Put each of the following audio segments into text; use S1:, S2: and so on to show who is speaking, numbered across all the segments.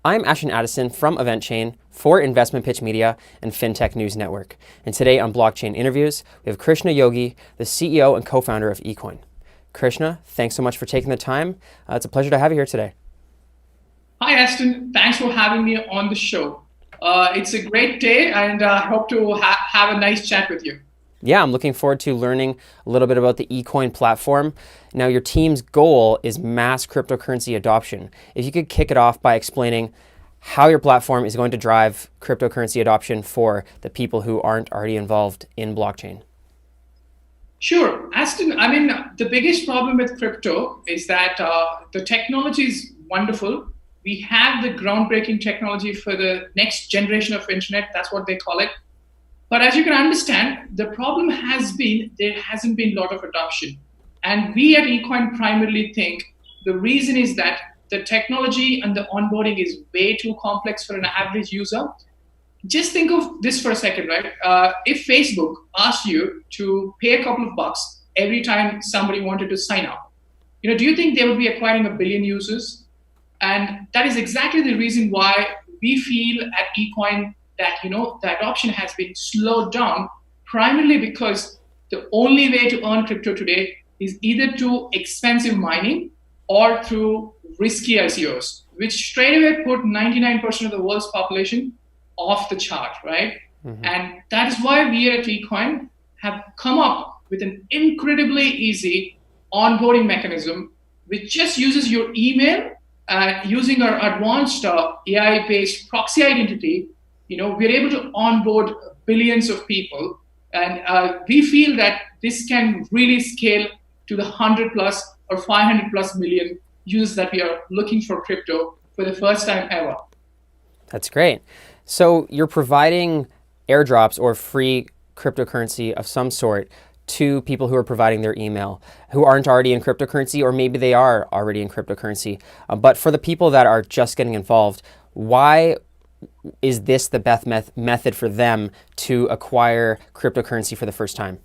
S1: I'm Ashton Addison from EventChain for Investment Pitch Media and FinTech News Network. And today on Blockchain Interviews, we have Krishna Yogi, the CEO and co-founder of ECoin. Krishna, thanks so much for taking the time. It's a pleasure to have you here today.
S2: Hi, Aston. Thanks for having me on the show. It's a great day, and I hope to have a nice chat with you.
S1: Yeah, I'm looking forward to learning a little bit about the ECoin platform. Now, your team's goal is mass cryptocurrency adoption. If you could kick it off by explaining how your platform is going to drive cryptocurrency adoption for the people who aren't already involved in blockchain.
S2: Sure, Aston. I mean, the biggest problem with crypto is that the technology is wonderful. We have the groundbreaking technology for the next generation of internet. That's what they call it. But as you can understand, the problem has been there hasn't been a lot of adoption. And we at ECoin primarily think the reason is that the technology and the onboarding is way too complex for an average user. Just think of this for a second, right? If Facebook asked you to pay a couple of bucks every time somebody wanted to sign up, do you think they would be acquiring 1 billion users? And that is exactly the reason why we feel at ECoin that the adoption has been slowed down, primarily because the only way to earn crypto today is either through expensive mining or through risky ICOs, which straight away put 99% of the world's population off the chart, right? Mm-hmm. And that is why we at ECoin have come up with an incredibly easy onboarding mechanism, which just uses your email, using our advanced AI-based proxy identity. We're able to onboard billions of people, and we feel that this can really scale to the 100 plus or 500 plus million users that we are looking for crypto for the first time ever.
S1: That's great. So you're providing airdrops or free cryptocurrency of some sort to people who are providing their email, who aren't already in cryptocurrency, or maybe they are already in cryptocurrency. But for the people that are just getting involved, why is this the best method for them to acquire cryptocurrency for the first time?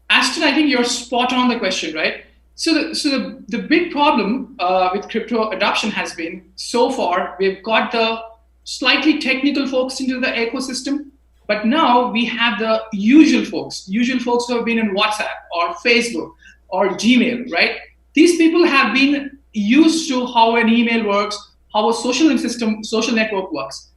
S2: Ashton, I think you're spot on the question, right? So the big problem with crypto adoption has been, so far, we've got the slightly technical folks into the ecosystem, but now we have the usual folks who have been in WhatsApp or Facebook or Gmail, right? These people have been used to how an email works, how a social network works.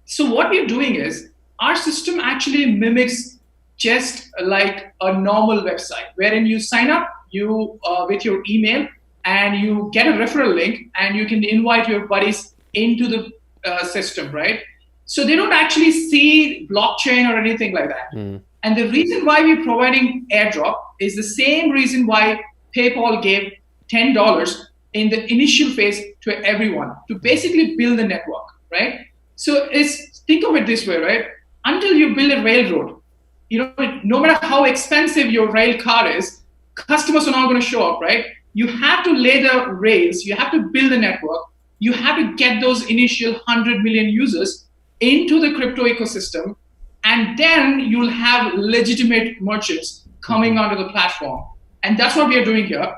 S2: So what we're doing is our system actually mimics just like a normal website, wherein you sign up with your email and you get a referral link and you can invite your buddies into the system, right? So they don't actually see blockchain or anything like that. Mm. And the reason why we're providing airdrop is the same reason why PayPal gave $10 in the initial phase to everyone to basically build the network, right? So think of it this way, right? Until you build a railroad, no matter how expensive your rail car is, customers are not going to show up, right? You have to lay the rails, you have to build the network, you have to get those initial 100 million users into the crypto ecosystem, and then you'll have legitimate merchants coming onto the platform. And that's what we are doing here.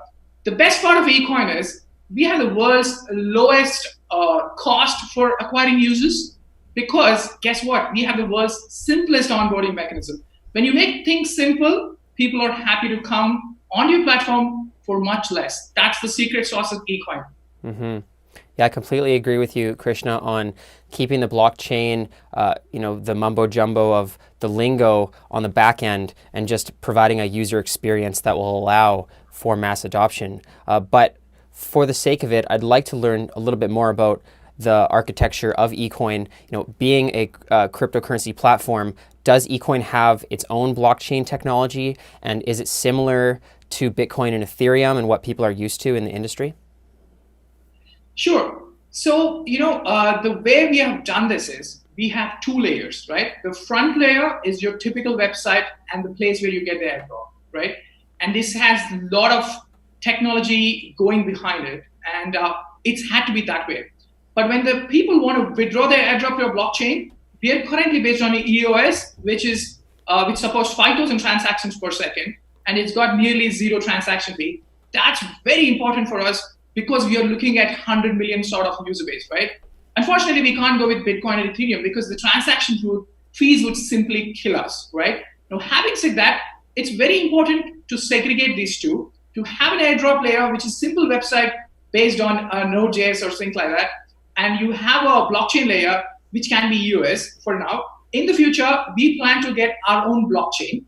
S2: The best part of ECoin is we have the world's lowest cost for acquiring users, because guess what? We have the world's simplest onboarding mechanism. When you make things simple, people are happy to come on your platform for much less. That's the secret sauce of ECoin.
S1: Mm-hmm. Yeah, I completely agree with you, Krishna, on keeping the blockchain, the mumbo jumbo of the lingo on the back end, and just providing a user experience that will allow for mass adoption. But for the sake of it, I'd like to learn a little bit more about the architecture of ECoin. Being a cryptocurrency platform, does ECoin have its own blockchain technology, and is it similar to Bitcoin and Ethereum and what people are used to in the industry?
S2: Sure. So, the way we have done this is we have two layers, right? The front layer is your typical website and the place where you get the airdrop, right? And this has a lot of technology going behind it, and it's had to be that way. But when the people want to withdraw their airdrop to a blockchain, we are currently based on EOS, which supports 5,000 transactions per second, and it's got nearly zero transaction fee. That's very important for us because we are looking at 100 million sort of user base, right? Unfortunately, we can't go with Bitcoin and Ethereum because the transaction fees would simply kill us, right? Now, having said that, it's very important to segregate these two, to have an airdrop layer, which is simple website based on Node.js or things like that, and you have a blockchain layer, which can be EOS for now. In the future, we plan to get our own blockchain,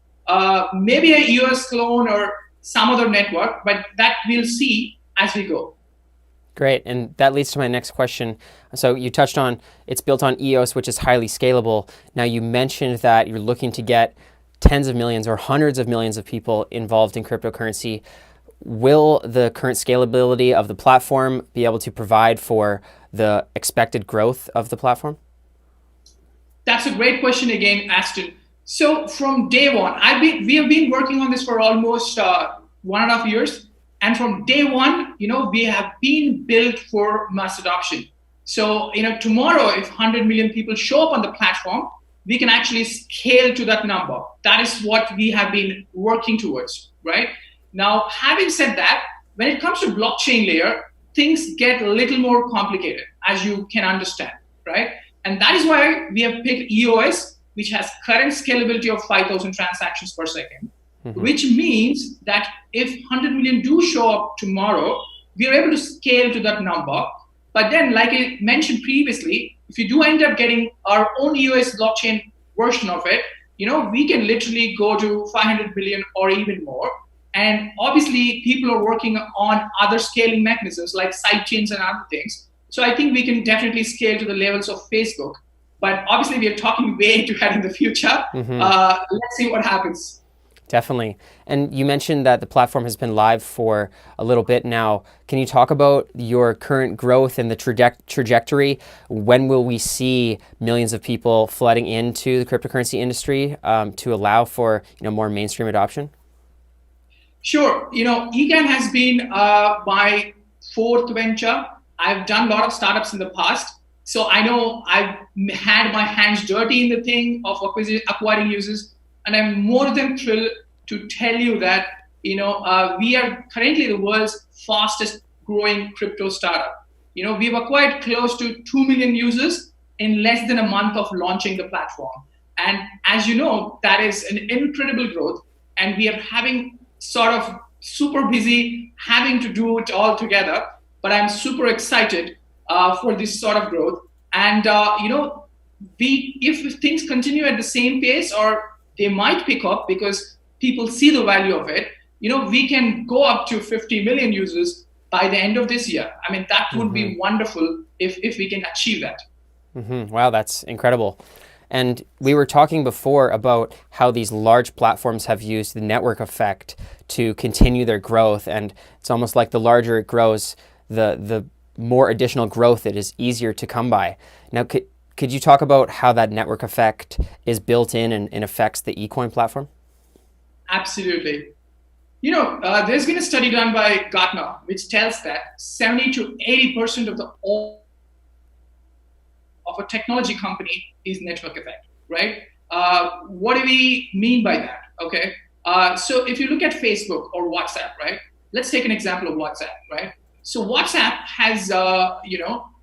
S2: maybe a EOS clone or some other network, but that we'll see as we go.
S1: Great, and that leads to my next question. So you touched on it's built on EOS, which is highly scalable. Now you mentioned that you're looking to get tens of millions or hundreds of millions of people involved in cryptocurrency. Will the current scalability of the platform be able to provide for the expected growth of the platform?
S2: That's a great question again, Aston. So from day one, we have been working on this for almost 1.5 years. And from day one, we have been built for mass adoption. So, tomorrow, if 100 million people show up on the platform, we can actually scale to that number. That is what we have been working towards, right? Now, having said that, when it comes to blockchain layer, things get a little more complicated, as you can understand, right? And that is why we have picked EOS, which has current scalability of 5,000 transactions per second. Which means that if 100 million do show up tomorrow, we are able to scale to that number. But then, like I mentioned previously, if you do end up getting our own EOS blockchain version of it, we can literally go to 500 billion or even more. And obviously, people are working on other scaling mechanisms like sidechains and other things. So I think we can definitely scale to the levels of Facebook. But obviously, we are talking way too ahead in the future. Let's see what happens.
S1: Definitely. And you mentioned that the platform has been live for a little bit now. Can you talk about your current growth and the trajectory? When will we see millions of people flooding into the cryptocurrency industry to allow for more mainstream adoption?
S2: Sure. ECoin has been my fourth venture. I've done a lot of startups in the past. So I know I've had my hands dirty in the thing of acquiring users. And I'm more than thrilled to tell you that, we are currently the world's fastest growing crypto startup. We've acquired close to 2 million users in less than a month of launching the platform. And as you know, that is an incredible growth. And we are having sort of super busy having to do it all together. But I'm super excited for this sort of growth. And, if things continue at the same pace or they might pick up because people see the value of it, we can go up to 50 million users by the end of this year. I mean, that would be wonderful if we can achieve that.
S1: Wow, that's incredible. And we were talking before about how these large platforms have used the network effect to continue their growth. And it's almost like the larger it grows, the more additional growth it is easier to come by. Now, could you talk about how that network effect is built in and affects the ECoin platform?
S2: Absolutely. There's been a study done by Gartner, which tells that 70 to 80% of a technology company is network effect, right? What do we mean by that? Okay. So if you look at Facebook or WhatsApp, right? Let's take an example of WhatsApp, right? So WhatsApp has,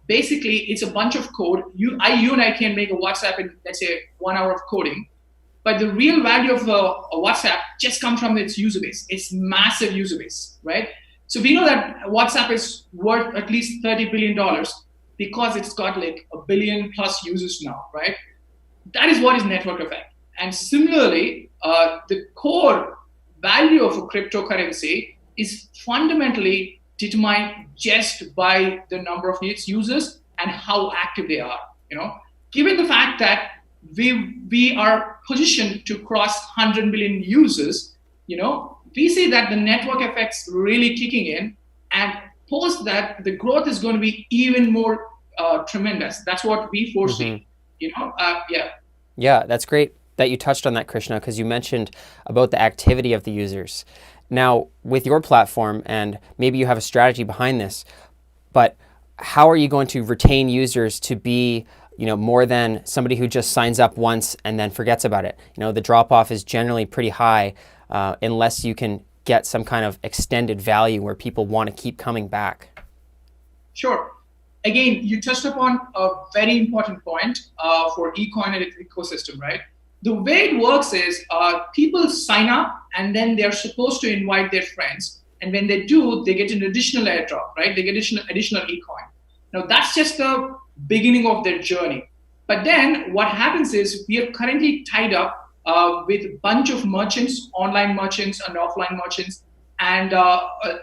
S2: basically, it's a bunch of code. You and I can make a WhatsApp in, let's say, 1 hour of coding. But the real value of a WhatsApp just comes from its user base. It's massive user base, right? So we know that WhatsApp is worth at least $30 billion because it's got like 1 billion plus users now, right? That is what is network effect. And similarly, the core value of a cryptocurrency is fundamentally determined just by the number of its users and how active they are. Given the fact that we are positioned to cross 100 million users, we see that the network effects really kicking in, and post that the growth is going to be even more tremendous. That's what we foresee.
S1: Yeah, that's great that you touched on that, Krishna, because you mentioned about the activity of the users. Now, with your platform, and maybe you have a strategy behind this, but how are you going to retain users to be, more than somebody who just signs up once and then forgets about it? The drop-off is generally pretty high unless you can get some kind of extended value where people want to keep coming back.
S2: Sure. Again, you touched upon a very important point for eCoin and its ecosystem, right? The way it works is people sign up and then they're supposed to invite their friends. And when they do, they get an additional airdrop, right? They get additional eCoin. Now, that's just the beginning of their journey. But then what happens is we are currently tied up with a bunch of merchants, online merchants and offline merchants, and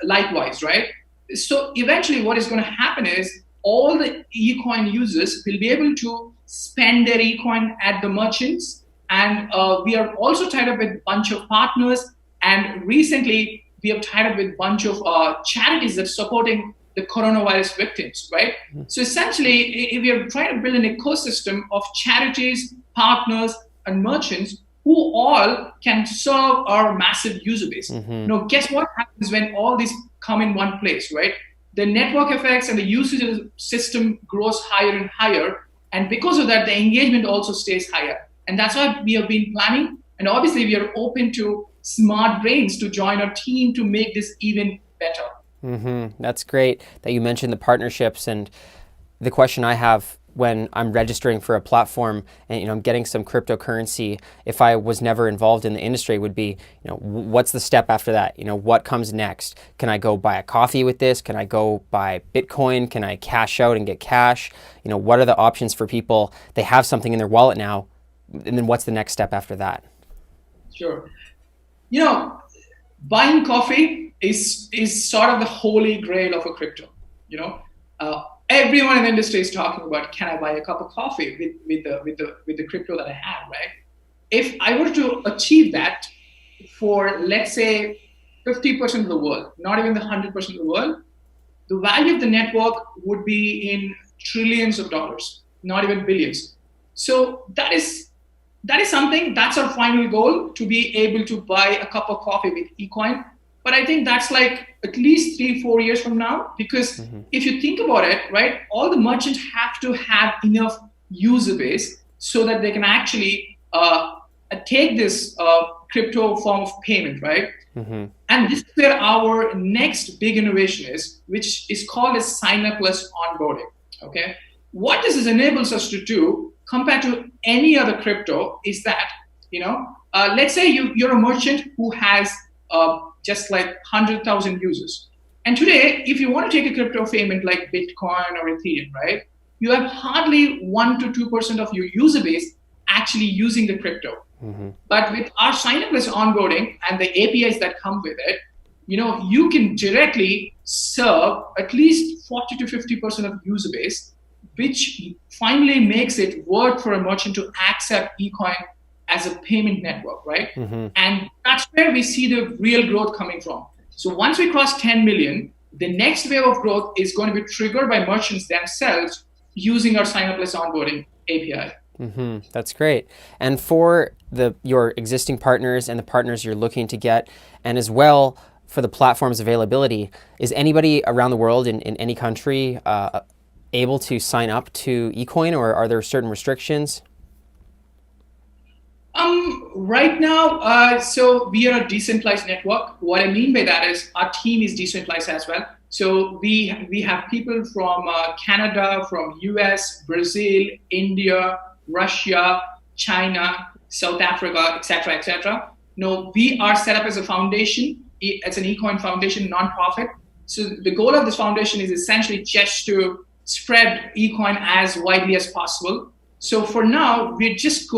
S2: likewise, right? So eventually what is going to happen is all the eCoin users will be able to spend their eCoin at the merchants. And we are also tied up with a bunch of partners. And recently we have tied up with a bunch of charities that are supporting the coronavirus victims, right? So essentially, we are trying to build an ecosystem of charities, partners, and merchants who all can serve our massive user base. Now, guess what happens when all these come in one place, right? The network effects and the usage of the system grows higher and higher. And because of that, the engagement also stays higher. And that's why we have been planning. And obviously, we are open to smart brains to join our team to make this even better.
S1: That's great that you mentioned the partnerships. And the question I have when I'm registering for a platform and I'm getting some cryptocurrency, if I was never involved in the industry, would be what's the step after that? What comes next? Can I go buy a coffee with this? Can I go buy Bitcoin? Can I cash out and get cash? What are the options for people? They have something in their wallet now, and then what's the next step after that?
S2: Sure. Buying coffee is sort of the holy grail of a crypto. Everyone in the industry is talking about, can I buy a cup of coffee with the crypto that I have, right? If I were to achieve that for, let's say, 50% of the world, not even the 100% of the world, the value of the network would be in trillions of dollars, not even billions. So that is something, that's our final goal, to be able to buy a cup of coffee with eCoin. But I think that's like at least 3-4 years from now, because if you think about it, right, all the merchants have to have enough user base so that they can actually take this crypto form of payment, right? And this is where our next big innovation is, which is called a sign-up plus onboarding. Okay, what this enables us to do compared to any other crypto is that, let's say you're a merchant who has just like 100,000 users. And today, if you want to take a crypto payment like Bitcoin or Ethereum, right, you have hardly 1 to 2% of your user base actually using the crypto. But with our sign-up plus onboarding and the APIs that come with it, you can directly serve at least 40 to 50% of user base, which finally makes it worth for a merchant to accept eCoin as a payment network, right? And that's where we see the real growth coming from. So once we cross 10 million, the next wave of growth is going to be triggered by merchants themselves using our sign-up plus onboarding API.
S1: That's great. And for your existing partners and the partners you're looking to get, and as well for the platform's availability, is anybody around the world in any country able to sign up to eCoin, or are there certain restrictions?
S2: Right now, so we are a decentralized network. What I mean by that is our team is decentralized as well. So we have people from Canada, from US, Brazil, India, Russia, China, South Africa, etc., etc. No, we are set up as a foundation. It's an eCoin foundation, nonprofit. So the goal of this foundation is essentially just to spread eCoin as widely as possible. So for now, we're just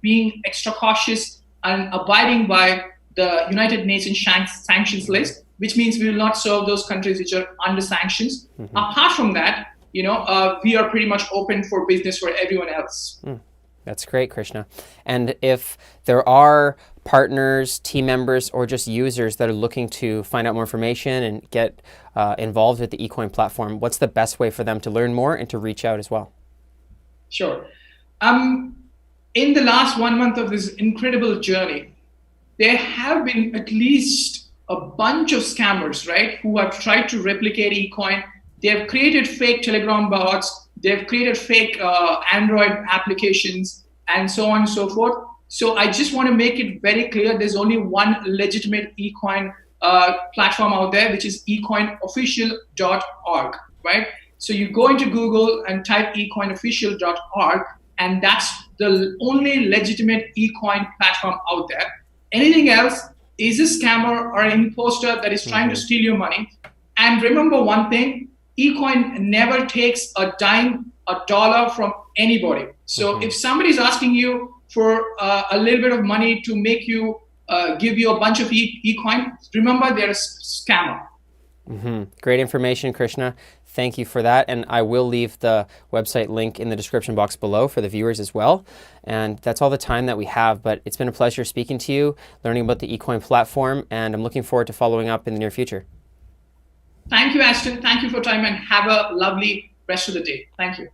S2: being extra cautious and abiding by the United Nations sanctions list, which means we will not serve those countries which are under sanctions. Apart from that, we are pretty much open for business for everyone else.
S1: That's great, Krishna. And if there are partners, team members, or just users that are looking to find out more information and get involved with the eCoin platform, what's the best way for them to learn more and to reach out as well?
S2: Sure. In the last 1 month of this incredible journey, there have been at least a bunch of scammers, right, who have tried to replicate eCoin. They have created fake Telegram bots. They've created fake Android applications and so on and so forth. So I just want to make it very clear, there's only one legitimate eCoin platform out there, which is ecoinofficial.org, right? So you go into Google and type ecoinofficial.org, and that's the only legitimate eCoin platform out there. Anything else is a scammer or an imposter that is trying to steal your money. And remember one thing, eCoin never takes a dime, a dollar from anybody. So if somebody is asking you for a little bit of money to make you give you a bunch of eCoin, remember they're a scammer.
S1: Great information, Krishna. Thank you for that. And I will leave the website link in the description box below for the viewers as well. And that's all the time that we have, but it's been a pleasure speaking to you, learning about the eCoin platform, and I'm looking forward to following up in the near future.
S2: Thank you, Ashton. Thank you for your time, and have a lovely rest of the day. Thank you.